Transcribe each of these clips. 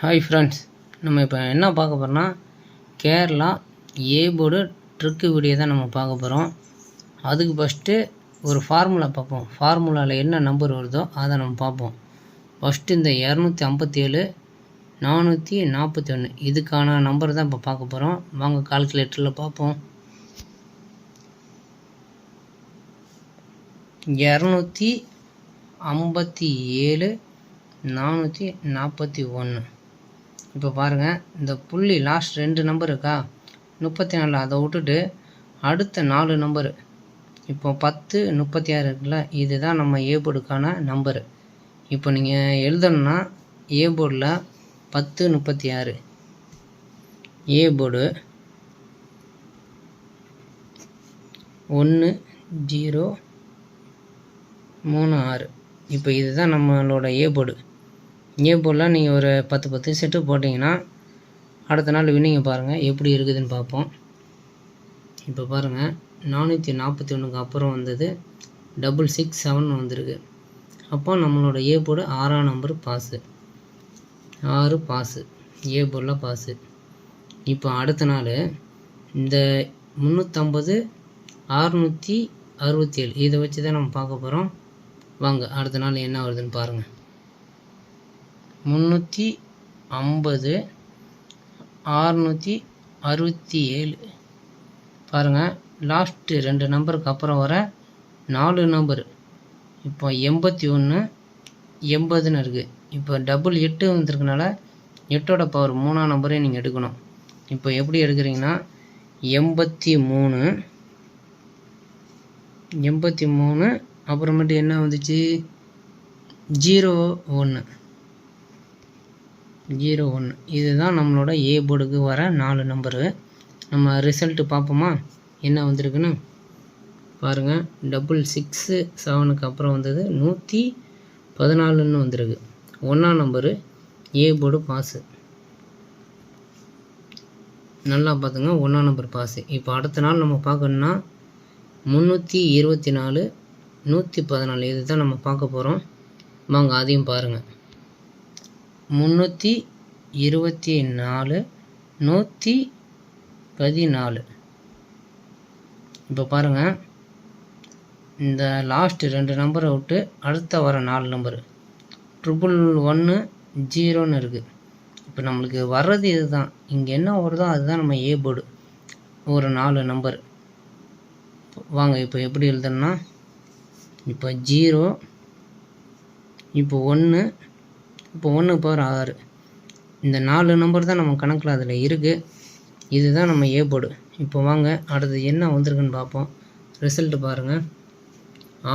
Hi friends, நம்ம இப்போ என்ன பார்க்க போகிறோம்னா Kerala A board trick video தான் நம்ம பார்க்க போகிறோம். அதுக்கு ஃபஸ்ட்டு ஒரு ஃபார்முலா பார்ப்போம். ஃபார்முலாவில் என்ன நம்பர் வருதோ அதை நம்ம பார்ப்போம். ஃபஸ்ட்டு இந்த 257 441 இதுக்கான நம்பர் தான் இப்போ பார்க்க போகிறோம். வாங்க கால்குலேட்டரில் பார்ப்போம். 257 441. இப்போ பாருங்கள், இந்த புள்ளி லாஸ்ட் 2 நம்பர் இருக்கா 34, அதை விட்டுட்டு அடுத்த 4 நம்பரு இப்போ 10 36 இருக்குல்ல, இதுதான் நம்ம ஏ போர்டுக்கான நம்பரு. இப்போ நீங்கள் எழுதணும்னா ஏ போர்டில் 10 36 ஏ போர்டு 1036. இப்போ இதுதான் நம்மளோட ஏ போர்டு. ஏ போர்டில் நீங்கள் ஒரு 10 செட்டு போட்டிங்கன்னா அடுத்த நாள் வின்னிங்க பாருங்கள் எப்படி இருக்குதுன்னு பார்ப்போம். இப்போ பாருங்கள், 441க்கு அப்புறம் வந்தது 667 வந்திருக்கு. அப்போ நம்மளோட ஏ போர்டு 6ஆம் நம்பர் பாஸு, 6 பாஸு, ஏ போர்டில் பாஸு. இப்போ அடுத்த நாள் இந்த 350 667 இதை வச்சு தான் நம்ம பார்க்க போகிறோம். வாங்க அடுத்த நாள் என்ன வருதுன்னு பாருங்கள். 350 667 பாருங்கள், லாஸ்ட்டு 2 நம்பருக்கு அப்புறம் வர 4 நம்பரு இப்போ 81 80ன்னு இருக்குது. இப்போ 8 வந்திருக்கனால 8ஓட பவர் 3ஆம் நம்பரே நீங்கள் எடுக்கணும். இப்போ எப்படி எடுக்கிறீங்கன்னா 83 அப்புறமேட்டு என்ன வந்துச்சு 01 இதுதான் நம்மளோட ஏ போர்டுக்கு வர 4 நம்பரு. நம்ம ரிசல்ட்டு பார்ப்போமா என்ன வந்திருக்குன்னு பாருங்கள். 667க்கு அப்புறம் வந்தது 114ன்னு வந்திருக்கு. 1ஆம் நம்பரு ஏ போர்டு பாஸு. நல்லா பார்த்துங்க, 1ஆம் நம்பர் பாஸு. இப்போ அடுத்த நாள் நம்ம பார்க்கணுன்னா 324 114 இது தான் நம்ம பார்க்க போகிறோம். வாங்க அதையும் பாருங்கள். 324 114. இப்போ பாருங்கள், இந்த லாஸ்ட் 2 நம்பரை விட்டு அடுத்த வர 4 நம்பரு 111 இருக்குது. இப்போ நம்மளுக்கு வர்றது இது தான். இங்கே என்ன வருதோ அதுதான் நம்ம ஏ போர்டு ஒரு 4 நம்பர். வாங்க இப்போ எப்படி எழுதணும்னா இப்போ 0, இப்போ 1, இப்போ 1 பவர் 6 இந்த 4 நம்பர் தான் நம்ம கணக்கில் அதில் இருக்குது. இதுதான் நம்ம ஏ போர்டு. இப்போ வாங்க அடுத்து என்ன வந்திருக்குன்னு பார்ப்போம். ரிசல்ட்டு பாருங்கள்,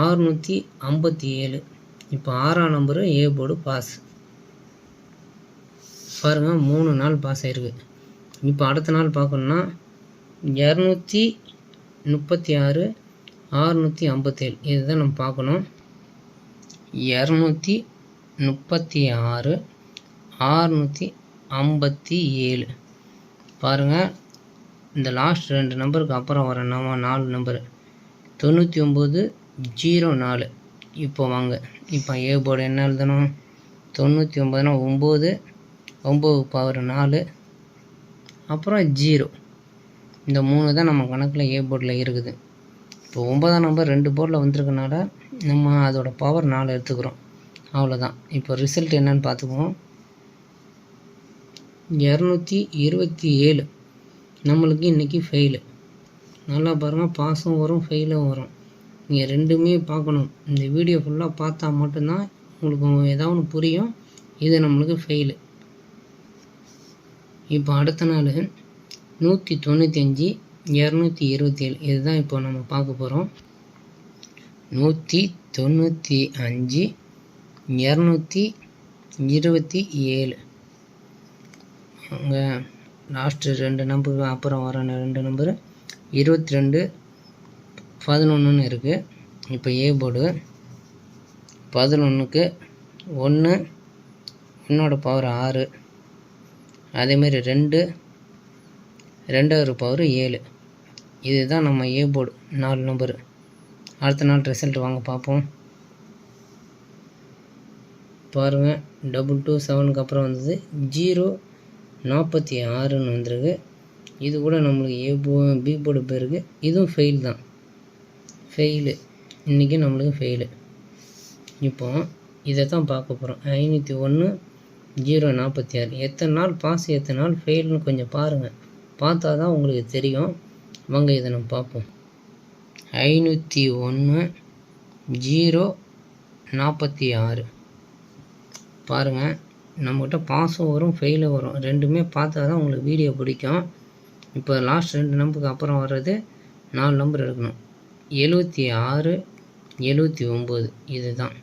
657. இப்போ 6ஆம் நம்பரு ஏ போர்டு பாஸ். பாருங்கள் 3 நாள் பாஸ் ஆகிருக்கு. இப்போ அடுத்த நாள் பார்க்கணுன்னா 236 657 இதுதான் நம்ம பார்க்கணும். 236 657 பாருங்கள், இந்த லாஸ்ட் 2 நம்பருக்கு அப்புறம் வர 4 நம்பரு 99 04. இப்போ வாங்க இப்போ ஏ போர்டு என்ன எழுதணும் 99னா 9 பவர் 4 அப்புறம் 0. இந்த 3 தான் நம்ம கணக்கில் ஏ போர்டில் இருக்குது. இப்போ 9ஆம் நம்பர் 2 போர்டில் வந்திருக்கனால நம்ம அதோட பவர் 4 எடுத்துக்கிறோம், அவ்வளோதான். இப்போ ரிசல்ட் என்னன்னு பார்த்துக்குவோம். 227 நம்மளுக்கு இன்றைக்கி ஃபெயிலு. நல்லா பாருங்கள், பாஸும் வரும் ஃபெயிலும் வரும். நீங்கள் ரெண்டுமே பார்க்கணும். இந்த வீடியோ ஃபுல்லாக பார்த்தா மட்டும்தான் உங்களுக்கு ஏதாவது ஒன்று புரியும். இது நம்மளுக்கு ஃபெயிலு. இப்போ அடுத்த நாள் 195 227 இதுதான் இப்போ நம்ம பார்க்க போகிறோம். 195 227 அங்கே லாஸ்ட்டு 2 நம்பருக்கு அப்புறம் வர 2 நம்பரு 22 11ன்னு இருக்குது. இப்போ ஏ போர்டு 11க்கு 1 பவர் 6 அதேமாரி 2 பவர் 7 இதுதான் நம்ம ஏ போர்டு 4 நம்பரு. அடுத்த நாள் ரிசல்ட் வாங்க பார்ப்போம். பாருங்கள் 227க்கு அப்புறம் வந்தது 046ன்னு வந்திருக்கு. இது கூட நம்மளுக்கு பி போர்டு பேருக்கு இதுவும் ஃபெயில் தான், ஃபெயிலு, இன்றைக்கி நம்மளுக்கு ஃபெயிலு. இப்போ இதை தான் பார்க்க போகிறோம். 501 046 எத்தனை நாள் பாஸ் எத்தனை நாள் ஃபெயில்னு கொஞ்சம் பாருங்கள், பார்த்தா தான் உங்களுக்கு தெரியும். வாங்க இதை நம்ம பார்ப்போம். 501 046 பாருங்கள், நம்மக்கிட்ட பாஸும் வரும் ஃபெயிலும் வரும், ரெண்டுமே பார்த்தா தான் உங்களுக்கு வீடியோ பிடிக்கும். இப்போ லாஸ்ட் 2 நம்பருக்கு அப்புறம் வர்றது 4 நம்பர் எடுக்கணும். 76 79 இது தான்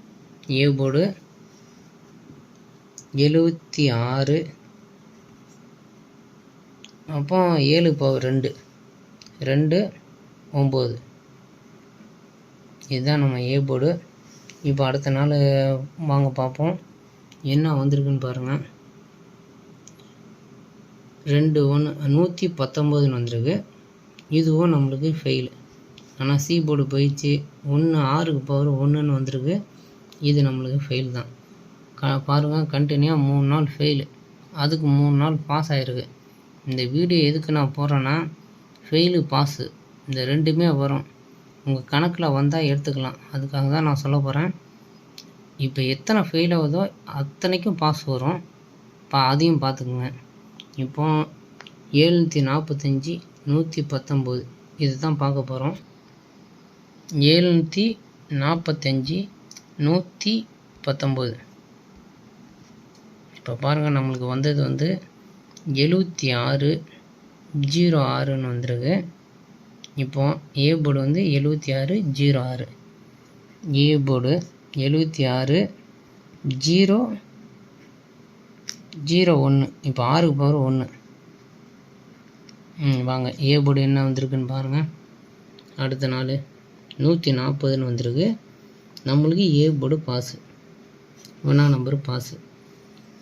ஏ போர்டு. 76 அப்போ 7 பவர் 2 2 9 இதுதான் நம்ம ஏ போர்டு. இப்போ அடுத்த நாள் வாங்க பார்ப்போம் என்ன வந்திருக்குன்னு பாருங்கள். 119ன்னு வந்திருக்கு. இதுவும் நம்மளுக்கு ஃபெயில். ஆனால் சி போர்டு போயிடுச்சு. 6க்கு பவர் 1ன்னு வந்திருக்கு. இது நம்மளுக்கு ஃபெயில் தான். பாருங்கள், கண்டினியூவாக 3 நாள் ஃபெயிலு, அதுக்கு 3 நாள் பாஸ் ஆகிருக்கு. இந்த வீடியோ எதுக்கு நான் போடுறேன்னா, ஃபெயிலு பாஸு இந்த ரெண்டுமே வரும். உங்கள் கணக்கில் வந்தால் எடுத்துக்கலாம், அதுக்காக தான் நான் சொல்ல போகிறேன். இப்போ எத்தனை ஃபெயில் ஆகுதோ அத்தனைக்கும் பாஸ் வரும். அதையும் பார்த்துக்குங்க. இப்போ 745 119 இது தான் பார்க்க போகிறோம். 745 119 இப்போ பாருங்கள், நம்மளுக்கு வந்தது 76 06ன்னு வந்திருக்கு. இப்போ ஏ போர்டு 76 06 ஏ போர்டு 76 001. இப்போ 6க்கு பவர் 1. வாங்க ஏ போர்டு என்ன வந்திருக்குன்னு பாருங்கள். அடுத்த நாள் 140ன்னு வந்திருக்கு. நம்மளுக்கு ஏ போர்டு பாஸு, 1ஆம் நம்பர் பாஸு.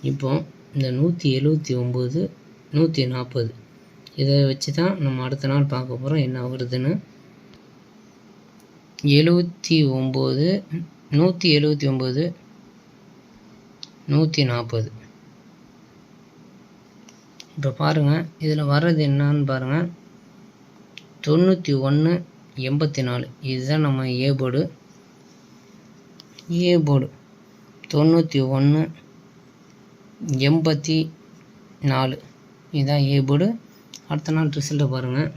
இப்போ இந்த 179 140 இதை வச்சு தான் நம்ம அடுத்த நாள் பார்க்க போகிறோம் என்ன வருதுன்னு. 79 179 140 இப்போ பாருங்கள், இதில் வர்றது என்னன்னு பாருங்கள். 91 84 இதுதான் நம்ம ஏ போர்டு. ஏ போர்டு 91 84 இதுதான் ஏ போர்டு. அடுத்த நாள் ரிசல்ட்டை பாருங்கள்.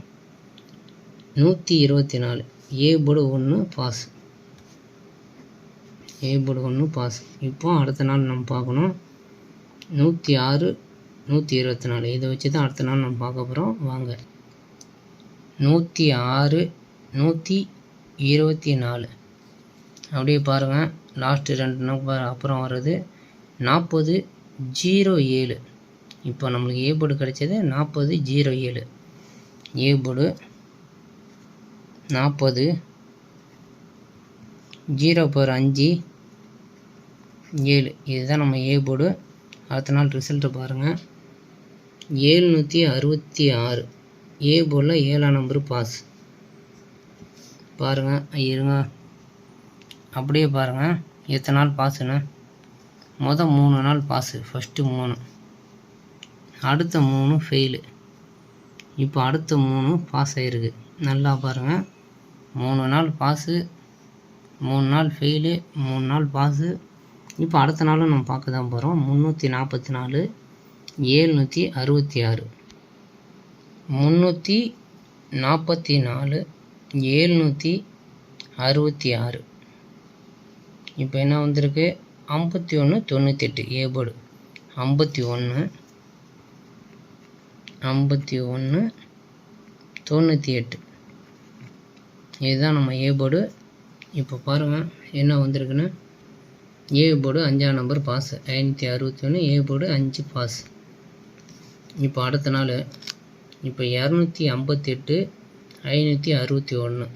124 A board 1 pass, A board 1 pass. இப்போ அடுத்த நாள் நம்ம பார்க்கணும். 106 124 இதை வச்சு தான் அடுத்த நாள் நம்ம பார்க்க போகிறோம். வாங்க 106 124 அப்படியே பாருங்கள். லாஸ்ட்டு 2 நம்பர் அப்புறம் வர்றது 40 07. இப்போ நம்மளுக்கு ஏ போர்டு கிடைச்சது 40 07. ஏ போர்டு 40 0/5 7 இதுதான் நம்ம ஏ போர்டு. அடுத்த நாள் ரிசல்ட்டு பாருங்கள். 766 ஏ போர்டில் 7ஆம் நம்பர் பாஸ். பாருங்கள், இருங்க அப்படியே பாருங்கள் எத்தனை நாள் பாஸுன்னு. மொதல் 3 நாள் பாஸு, ஃபஸ்ட்டு 3, அடுத்த 3 ஃபெயிலு. இப்போ அடுத்த 3 பாஸ் ஆகிருக்கு. நல்லா பாருங்கள், 3 நாள் பாஸு, 3 நாள் ஃபெயிலு, 3 நாள் பாஸு. இப்போ அடுத்த நாளும் நம்ம பார்க்க தான் போகிறோம். 344 766 344 766. இப்போ என்ன வந்திருக்கு? 51 98 ஏ போர்டு 51 98 இதுதான் நம்ம ஏ போர்டு. இப்போ பாருங்கள் என்ன வந்திருக்குன்னு. ஏ போர்டு 5ஆம் number pass 561 A board 5 pass. இப்போ அடுத்த நாள் இப்போ 258 561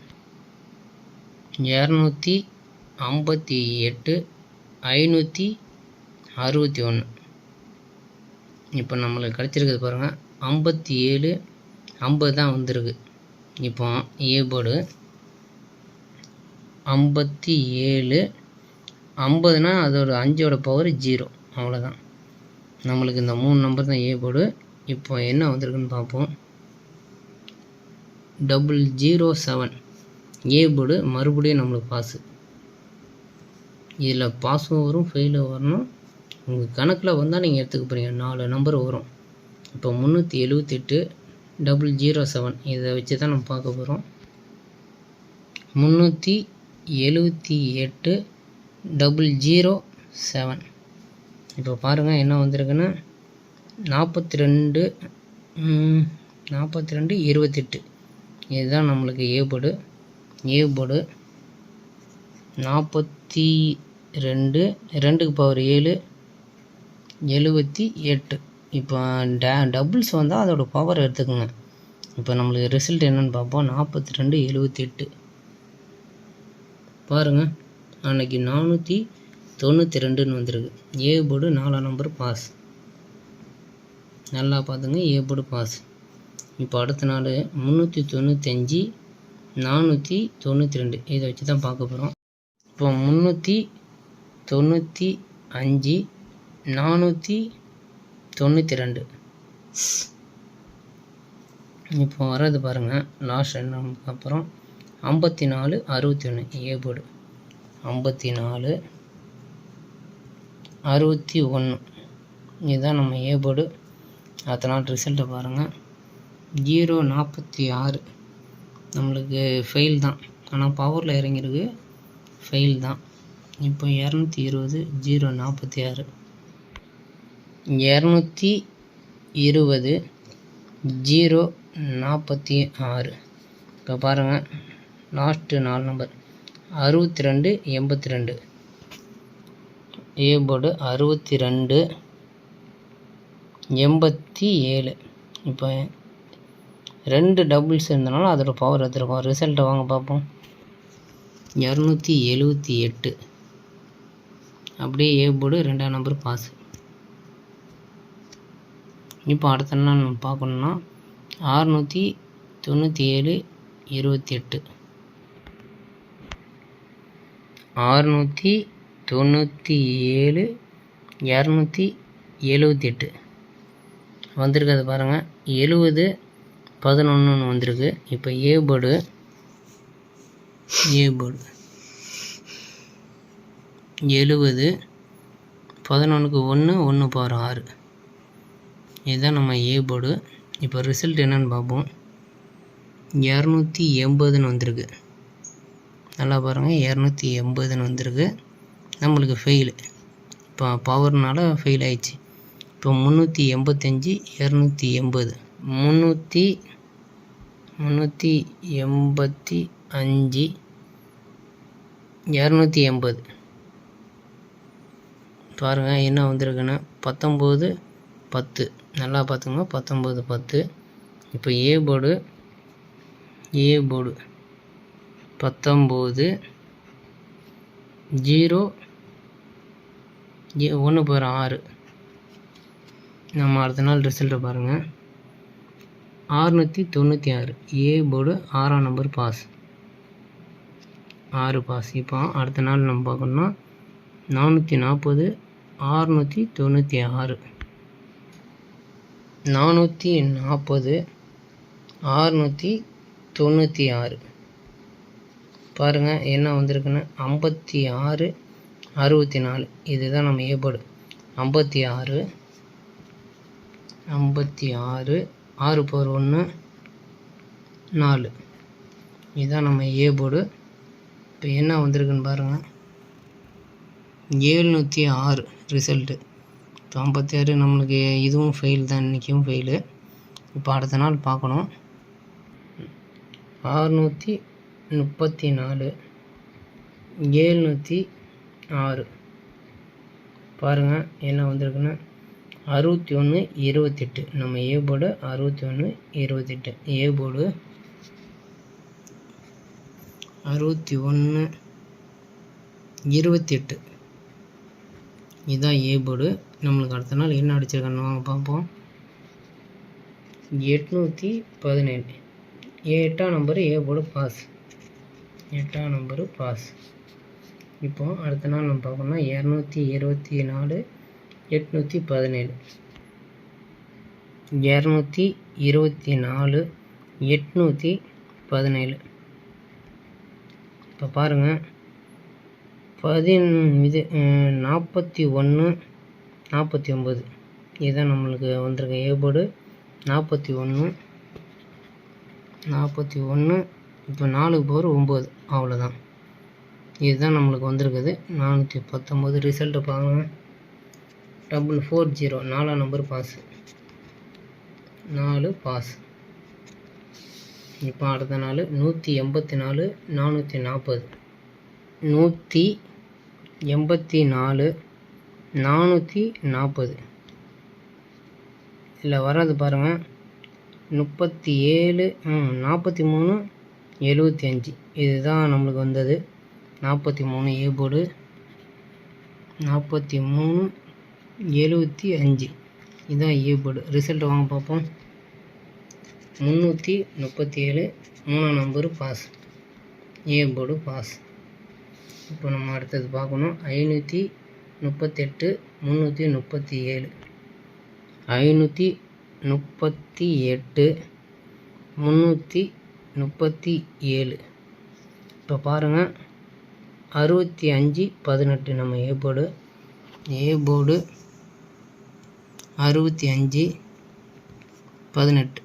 258 561. இப்போ நம்மளுக்கு கிடச்சிருக்குது பாருங்கள் 57 50 தான் வந்திருக்கு. இப்போ ஏ போர்டு 57 50னா அதோட 5ஓட பவர் 0, அவ்வளோதான். நம்மளுக்கு இந்த 3 நம்பர் தான் ஏ போர்டு. இப்போ என்ன வந்திருக்குன்னு பார்ப்போம். 007 ஏ போர்டு மறுபடியும் நம்மளுக்கு பாஸு. இதில் பாஸும் வரும், ஃபெயிலும் வரணும். உங்கள் கணக்கில் வந்தால் நீங்கள் எடுத்துக்க போகிறீங்க. 4 நம்பர் வரும். இப்போ 378 007 இதை வச்சு தான் நம்ம பார்க்க போகிறோம். 378 007. இப்போ பாருங்கள் என்ன வந்திருக்குன்னா 42 28. இதுதான் நம்மளுக்கு ஏ போர்டு. ஏ போர்டு 42 2க்கு பவர் 7 78. இப்போ டபுள்ஸ் வந்தால் அதோட பவர் எடுத்துக்கோங்க. இப்போ நம்மளுக்கு ரிசல்ட் என்னென்னு பார்ப்போம். 42 78 பாருங்கள், அன்றைக்கி 492ன்னு வந்திருக்கு. A board 4 number pass. நல்லா பார்த்துங்க, ஏ போர்டு பாஸ். இப்போ அடுத்த நாள் 395 492 இதை வச்சு தான் பார்க்க போகிறோம். இப்போ 395 492 இப்போ வர்றது பாருங்கள். லாஸ்ட் என்னக்கு அப்புறம் 54 61 ஏ போர்டு 54 61 இதுதான் நம்ம ஏ போர்டு. அடுத்த நாள் ரிசல்ட்டை பாருங்கள். 046 நம்மளுக்கு ஃபெயில் தான், ஆனால் பவரில் இறங்கியிருக்கு, ஃபெயில் தான். இப்போ 220 046 220 046. இப்போ பாருங்கள் லாஸ்ட்டு 4 நம்பர் 62 82 ஏ போர்டு 62 87. இப்போ 2 டபுள்ஸ் இருந்தனால அதோட பவர் எடுத்துருக்கோம். ரிசல்ட்டை வாங்க பார்ப்போம். 278 அப்படியே ஏ போர்டு 2ஆம் நம்பர் பாஸ். இப்போ அடுத்த நாள் நம்ம பார்க்கணுன்னா 697 28 697 278 வந்திருக்கிறது பாருங்கள். 70 11 வந்திருக்கு. இப்போ ஏ போர்டு 70 11க்கு 1 பவர் 6 இதுதான் நம்ம ஏ போர்டு. இப்போ ரிசல்ட் என்னென்னு பார்ப்போம். 280ன்னு வந்திருக்கு. நல்லா பாருங்கள், 280ன்னு வந்திருக்கு. நம்மளுக்கு ஃபெயிலு. இப்போ பவர்னால ஃபெயில் ஆயிடுச்சு. இப்போ 385 280 385 280 பாருங்கள் என்ன வந்திருக்குன்னா 19 10. நல்லா பார்த்துங்க, 19 10. இப்போ ஏ போர்டு 19 0 1 பவர் 6. நம்ம அடுத்த நாள் ரிசல்ட்டை பாருங்கள். 696 ஏ போர்டு 6ஆம் நம்பர் பாஸ், 6 பாஸ். இப்போ அடுத்த நாள் நம்ம பார்க்கணுன்னா 440 696 440 696 பாருங்கள் என்ன வந்திருக்குன்னு 56 64 இதுதான் நம்ம ஏ போர்டு. 56 6 பவர் 1 4 இதுதான் நம்ம ஏ போர்டு. இப்போ என்ன வந்திருக்குன்னு பாருங்கள். 706 ரிசல்ட்டு. இப்போ 56 நம்மளுக்கு இதுவும் ஃபெயில் தான், இன்றைக்கும் ஃபெயிலு. இப்போ அடுத்த நாள் பார்க்கணும். 634 706 பாருங்கள் என்ன வந்திருக்குன்னு 61 28 நம்ம ஏ போர்டு 61 28 ஏ போர்டு 61 28 இதுதான் ஏ போர்டு. நம்மளுக்கு அடுத்த நாள் என்ன அடிச்சிருக்கணும் வாங்க பார்ப்போம். 817 8ஆம் நம்பரு ஏ போர்டு பாஸ், 8ஆம் நம்பரு பாஸ். இப்போ அடுத்த நாள் நம்ம பார்க்கணும்னா 224 817 224 817. இப்போ பாருங்கள் 41 49 இதுதான் நம்மளுக்கு வந்திருக்க ஏ போர்டு. 41 இப்போ 4 போர் 9 அவ்வளோதான். இதுதான் நம்மளுக்கு வந்திருக்குது 419. ரிசல்ட்டை பாருங்கள் 440 4ஆம் நம்பர் பாஸ் 4 பாஸ். இப்போ அடுத்த நாள் 184 440 184 440 இதில் வர்றது பாருங்கள் 37 43 75 இதுதான் நம்மளுக்கு வந்தது. 43 ஏ போர்டு 43 75 இதுதான் ஏ போர்டு. ரிசல்ட் வாங்க பார்ப்போம். 337 3ஆம் number pass A board pass. இப்போ நம்ம அடுத்தது பார்க்கணும் 538 337 538 337. இப்போ பாருங்கள் 65 18 நம்ம ஏ போர்டு 65 18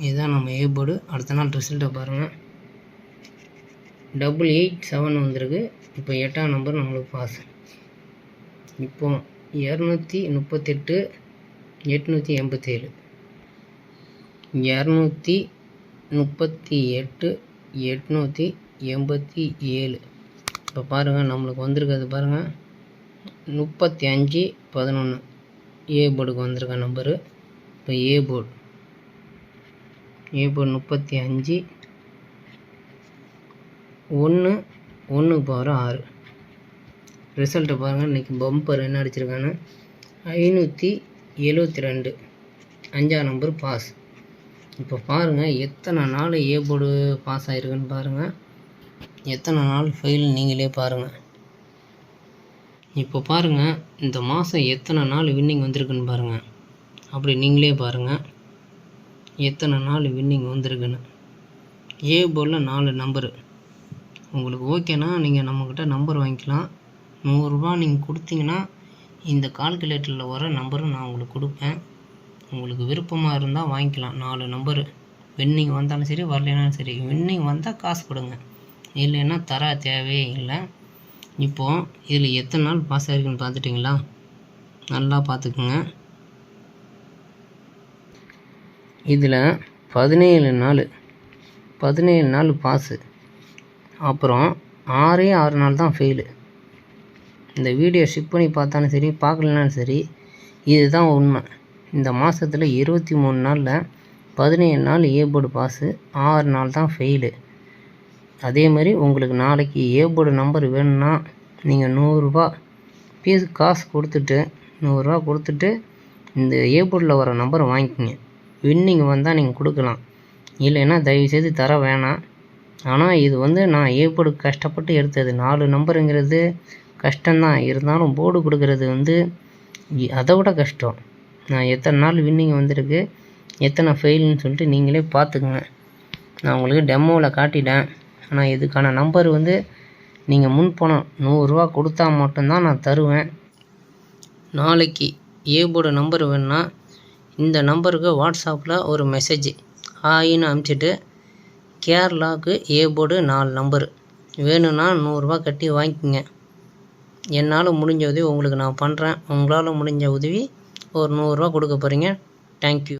இதுதான் நம்ம ஏ போர்டு. அடுத்த நாள் ரிசல்ட்டை பாருங்கள் 887 வந்திருக்கு. இப்போ 8ஆம் நம்பர் நம்மளுக்கு பாஸ். இப்போ 238 887 238 887. இப்போ பாருங்கள் நம்மளுக்கு வந்திருக்கிறது பாருங்கள் 35 11 ஏ போர்டுக்கு வந்திருக்க நம்பரு. இப்போ ஏ போர்டு 35 1 1 பவர் 6. ரிசல்ட்டை பாருங்கள். இன்றைக்கி பம்பர் என்ன அடிச்சிருக்கான்னு 572 5ஆம் நம்பர் பாஸ். இப்போ பாருங்கள் எத்தனை நாள் ஏ போர்டு பாஸ் ஆகிருக்குன்னு பாருங்கள், எத்தனை நாள் ஃபெயில் நீங்களே பாருங்கள். இப்போ பாருங்கள் இந்த மாதம் எத்தனை நாள் வின்னிங் வந்திருக்குன்னு பாருங்கள். அப்படி நீங்களே பாருங்கள் எத்தனை நாள் வின்னிங் வந்திருக்குன்னு. ஏ போர்டில் 4 நம்பரு. உங்களுக்கு ஓகேனா நீங்கள் நம்மக்கிட்ட நம்பர் வாங்கிக்கலாம். 100 ரூபா நீங்கள் கொடுத்தீங்கன்னா இந்த கால்குலேட்டரில் வர நம்பரும் நான் உங்களுக்கு கொடுப்பேன். உங்களுக்கு விருப்பமாக இருந்தால் வாங்கிக்கலாம். 4 நம்பரு வின்னிங் வந்தாலும் சரி வரலைனாலும் சரி. வின்னிங் வந்தால் காசு கொடுங்க, இல்லைன்னா தர தேவையே இல்லை. இப்போது இதில் எத்தனை நாள் பாஸ் ஆகிருக்குன்னு பார்த்துட்டிங்களா? நல்லா பார்த்துக்குங்க. இதில் 17 நாள் பாஸு, அப்புறம் 6 நாள் தான் ஃபெயிலு. இந்த வீடியோ ஷிப் பண்ணி பார்த்தாலும் சரி பார்க்கலனாலும் சரி இதுதான் உண்மை. இந்த மாதத்தில் 23 நாளில் 17 நாள் ஏ போர்டு பாஸு, 6 நாள் தான் ஃபெயிலு. அதே மாதிரி உங்களுக்கு நாளைக்கு ஏ போர்டு நம்பர் வேணும்னா நீங்கள் 100 ரூபா ஃபீஸ் காசு கொடுத்துட்டு 100 ரூபா கொடுத்துட்டு இந்த ஏ போர்டில் வர நம்பரை வாங்கிக்கோங்க. வின்னிங் வந்தால் நீங்கள் கொடுக்கலாம், இல்லைன்னா தயவுசெய்து தர வேணாம். ஆனால் இது நான் ஏ போர்டு கஷ்டப்பட்டு எடுத்தது. 4 நம்பருங்கிறது கஷ்டம்தான், இருந்தாலும் போர்டு கொடுக்கறது அதை விட கஷ்டம். நான் எத்தனை நாள் வின்னிங் வந்திருக்கு எத்தனை ஃபெயில்னு சொல்லிட்டு நீங்களே பார்த்துக்குங்க. நான் உங்களுக்கு டெமோவில் காட்டிட்டேன். ஆனால் இதுக்கான நம்பர் நீங்கள் முன்பணம் 100 ரூபா கொடுத்தா மட்டும்தான் நான் தருவேன். நாளைக்கு ஏ போர்டு நம்பர் வேணுன்னா இந்த நம்பருக்கு வாட்ஸ்அப்பில் ஒரு மெசேஜ் ஹாயின்னு அனுப்பிச்சிட்டு கேரளாவுக்கு ஏ போர்டு 4 நம்பரு வேணும்னா 100 ரூபா கட்டி வாங்கிக்கோங்க. என்னால் முடிஞ்ச உதவி உங்களுக்கு நான் பண்ணுறேன். உங்களால் முடிஞ்ச உதவி ஒரு 100 ரூபா கொடுக்க போகிறீங்க. தேங்க்யூ.